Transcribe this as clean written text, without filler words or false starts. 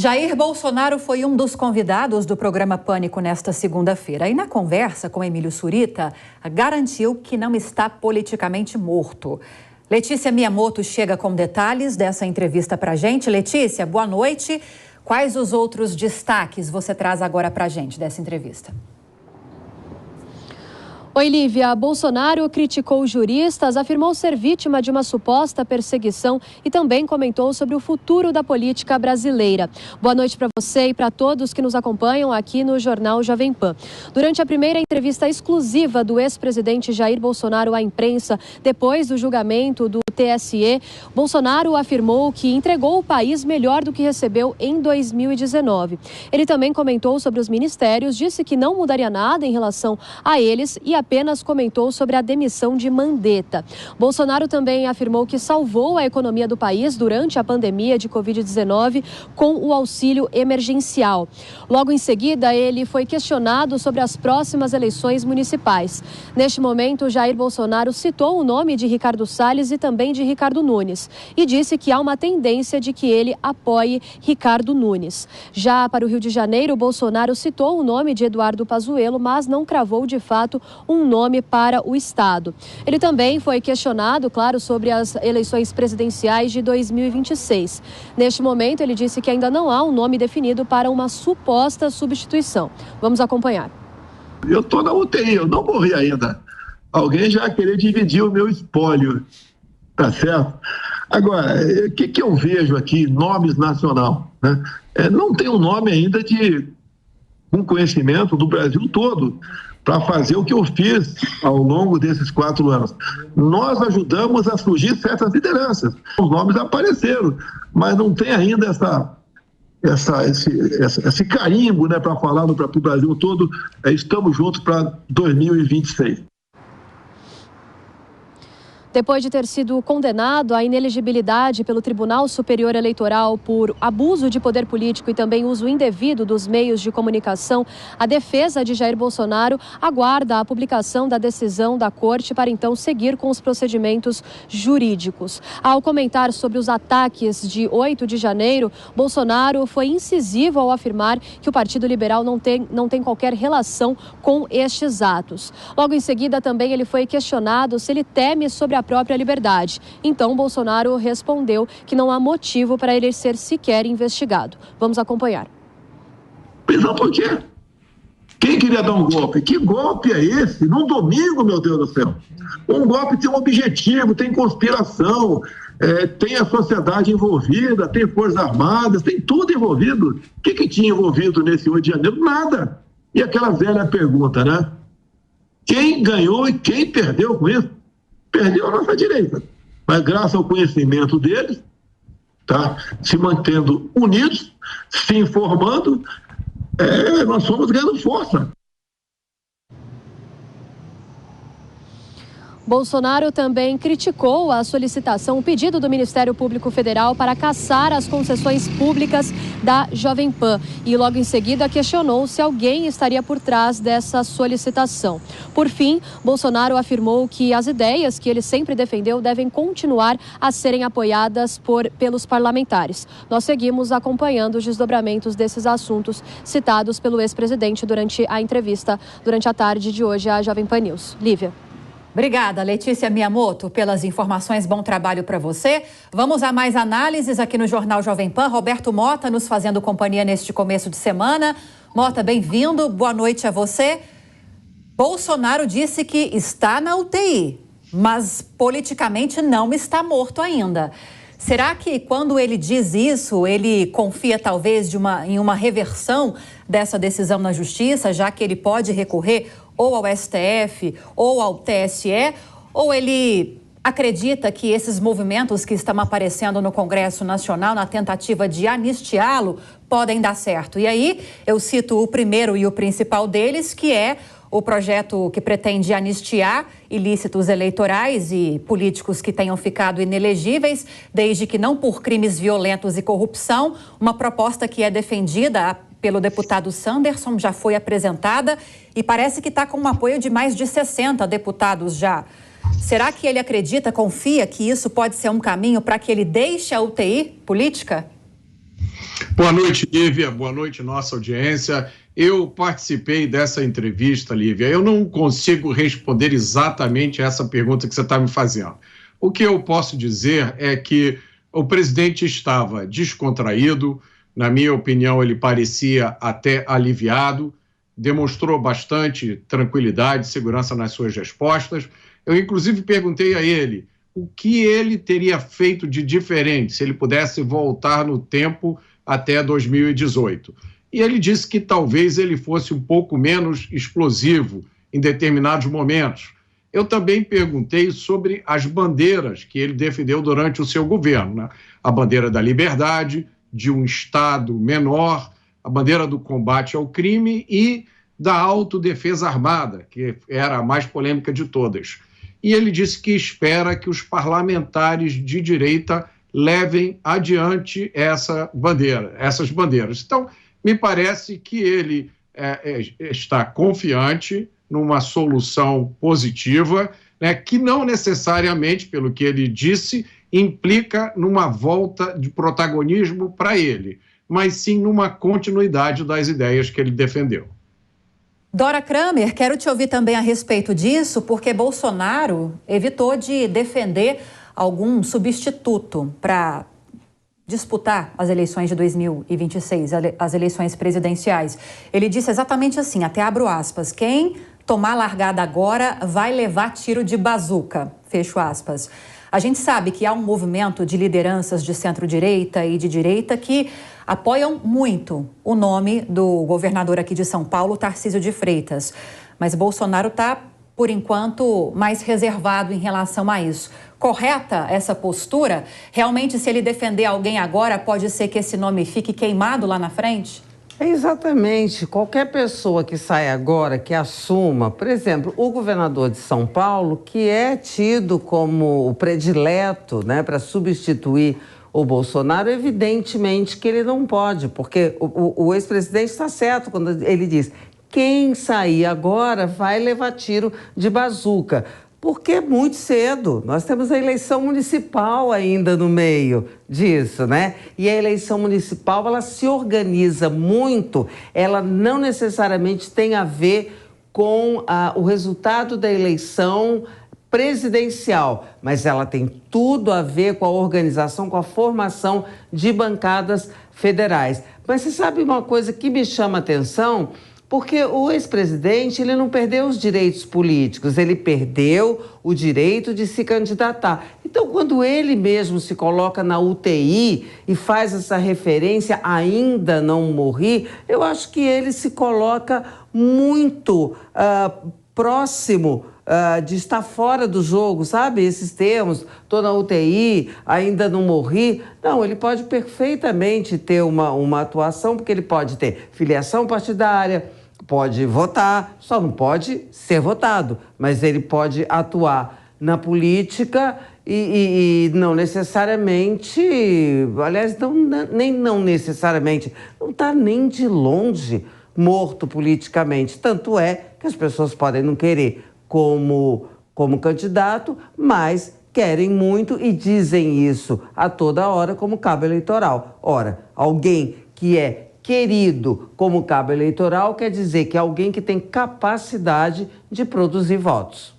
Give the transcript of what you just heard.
Jair Bolsonaro foi um dos convidados do programa Pânico nesta segunda-feira. E na conversa com Emílio Surita, garantiu que não está politicamente morto. Letícia Miyamoto chega com detalhes dessa entrevista para a gente. Letícia, boa noite. Quais os outros destaques você traz agora para a gente dessa entrevista? Oi, Lívia. Bolsonaro criticou juristas, afirmou ser vítima de uma suposta perseguição e também comentou sobre o futuro da política brasileira. Boa noite para você e para todos que nos acompanham aqui no Jornal Jovem Pan. Durante a primeira entrevista exclusiva do ex-presidente Jair Bolsonaro à imprensa, depois do julgamento do TSE, Bolsonaro afirmou que entregou o país melhor do que recebeu em 2019. Ele também comentou sobre os ministérios, disse que não mudaria nada em relação a eles e apenas comentou sobre a demissão de Mandetta. Bolsonaro também afirmou que salvou a economia do país durante a pandemia de Covid-19 com o auxílio emergencial. Logo em seguida, ele foi questionado sobre as próximas eleições municipais. Neste momento, Jair Bolsonaro citou o nome de Ricardo Salles e também de Ricardo Nunes e disse que há uma tendência de que ele apoie Ricardo Nunes. Já para o Rio de Janeiro, Bolsonaro citou o nome de Eduardo Pazuello, mas não cravou de fato um nome para o estado. Ele também foi questionado, claro, sobre as eleições presidenciais de 2026. Neste momento, ele disse que ainda não há um nome definido para uma suposta substituição. Vamos acompanhar. Eu estou na UTI, eu não morri ainda. Alguém já querer dividir o meu espólio, tá certo? Agora, o que eu vejo aqui, nomes nacional, né? Não tem um nome ainda com conhecimento do Brasil todo para fazer o que eu fiz ao longo desses 4 anos. Nós ajudamos a surgir certas lideranças. Os nomes apareceram, mas não tem ainda esse carimbo, né, para falar para o Brasil todo, estamos juntos para 2026. Depois de ter sido condenado à inelegibilidade pelo Tribunal Superior Eleitoral por abuso de poder político e também uso indevido dos meios de comunicação, a defesa de Jair Bolsonaro aguarda a publicação da decisão da Corte para então seguir com os procedimentos jurídicos. Ao comentar sobre os ataques de 8 de janeiro, Bolsonaro foi incisivo ao afirmar que o Partido Liberal não tem qualquer relação com estes atos. Logo em seguida, também ele foi questionado se ele teme sobre a própria liberdade. Então, Bolsonaro respondeu que não há motivo para ele ser sequer investigado. Vamos acompanhar. Prisão por quê? Quem queria dar um golpe? Que golpe é esse? Num domingo, meu Deus do céu. Um golpe tem um objetivo, tem conspiração, tem a sociedade envolvida, tem Forças Armadas, tem tudo envolvido. O que tinha envolvido nesse 8 de janeiro? Nada. E aquela velha pergunta, né? Quem ganhou e quem perdeu com isso? Perdeu a nossa direita, mas graças ao conhecimento deles, tá, se mantendo unidos, se informando, nós fomos ganhando força. Bolsonaro também criticou a solicitação, o pedido do Ministério Público Federal para cassar as concessões públicas da Jovem Pan. E logo em seguida questionou se alguém estaria por trás dessa solicitação. Por fim, Bolsonaro afirmou que as ideias que ele sempre defendeu devem continuar a serem apoiadas pelos parlamentares. Nós seguimos acompanhando os desdobramentos desses assuntos citados pelo ex-presidente durante a entrevista, durante a tarde de hoje à Jovem Pan News. Lívia. Obrigada, Letícia Miyamoto, pelas informações. Bom trabalho para você. Vamos a mais análises aqui no Jornal Jovem Pan. Roberto Mota nos fazendo companhia neste começo de semana. Mota, bem-vindo. Boa noite a você. Bolsonaro disse que está na UTI, mas politicamente não está morto ainda. Será que quando ele diz isso, ele confia talvez em uma reversão dessa decisão na Justiça, já que ele pode recorrer ou ao STF ou ao TSE, ou ele acredita que esses movimentos que estão aparecendo no Congresso Nacional na tentativa de anistiá-lo podem dar certo? E aí eu cito o primeiro e o principal deles, que é o projeto que pretende anistiar ilícitos eleitorais e políticos que tenham ficado inelegíveis, desde que não por crimes violentos e corrupção. Uma proposta que é defendida pelo deputado Sanderson, já foi apresentada e parece que está com um apoio de mais de 60 deputados já. Será que ele acredita, confia que isso pode ser um caminho para que ele deixe a UTI política? Boa noite, Lívia. Boa noite, nossa audiência. Eu participei dessa entrevista, Lívia. Eu não consigo responder exatamente essa pergunta que você está me fazendo. O que eu posso dizer é que o presidente estava descontraído, na minha opinião, ele parecia até aliviado, demonstrou bastante tranquilidade, segurança nas suas respostas. Eu, inclusive, perguntei a ele o que ele teria feito de diferente se ele pudesse voltar no tempo até 2018. E ele disse que talvez ele fosse um pouco menos explosivo em determinados momentos. Eu também perguntei sobre as bandeiras que ele defendeu durante o seu governo, né? A bandeira da liberdade, de um Estado menor, a bandeira do combate ao crime e da autodefesa armada, que era a mais polêmica de todas. E ele disse que espera que os parlamentares de direita levem adiante essas bandeiras. Então, me parece que ele está confiante numa solução positiva, né, que não necessariamente, pelo que ele disse, implica numa volta de protagonismo para ele, mas sim numa continuidade das ideias que ele defendeu. Dora Kramer, quero te ouvir também a respeito disso, porque Bolsonaro evitou de defender algum substituto para disputar as eleições de 2026, as eleições presidenciais. Ele disse exatamente assim, até abro aspas, quem tomar largada agora vai levar tiro de bazuca, fecho aspas. A gente sabe que há um movimento de lideranças de centro-direita e de direita que apoiam muito o nome do governador aqui de São Paulo, Tarcísio de Freitas. Mas Bolsonaro está, por enquanto, mais reservado em relação a isso. Correta essa postura? Realmente, se ele defender alguém agora, pode ser que esse nome fique queimado lá na frente? Exatamente. Qualquer pessoa que saia agora, que assuma, por exemplo, o governador de São Paulo, que é tido como o predileto, né, para substituir o Bolsonaro, evidentemente que ele não pode, porque o ex-presidente está certo quando ele diz quem sair agora vai levar tiro de bazuca. Porque é muito cedo. Nós temos a eleição municipal ainda no meio disso, né? E a eleição municipal, ela se organiza muito, ela não necessariamente tem a ver com o resultado da eleição presidencial, mas ela tem tudo a ver com a organização, com a formação de bancadas federais. Mas você sabe uma coisa que me chama a atenção? Porque o ex-presidente, ele não perdeu os direitos políticos, ele perdeu o direito de se candidatar. Então, quando ele mesmo se coloca na UTI e faz essa referência, ainda não morri, eu acho que ele se coloca muito próximo de estar fora do jogo, sabe? Esses termos, estou na UTI, ainda não morri. Não, ele pode perfeitamente ter uma atuação, porque ele pode ter filiação partidária, pode votar, só não pode ser votado, mas ele pode atuar na política e não necessariamente, aliás, não necessariamente, não está nem de longe morto politicamente. Tanto é que as pessoas podem não querer como candidato, mas querem muito e dizem isso a toda hora como cabo eleitoral. Ora, alguém que é querido como cabo eleitoral quer dizer que é alguém que tem capacidade de produzir votos.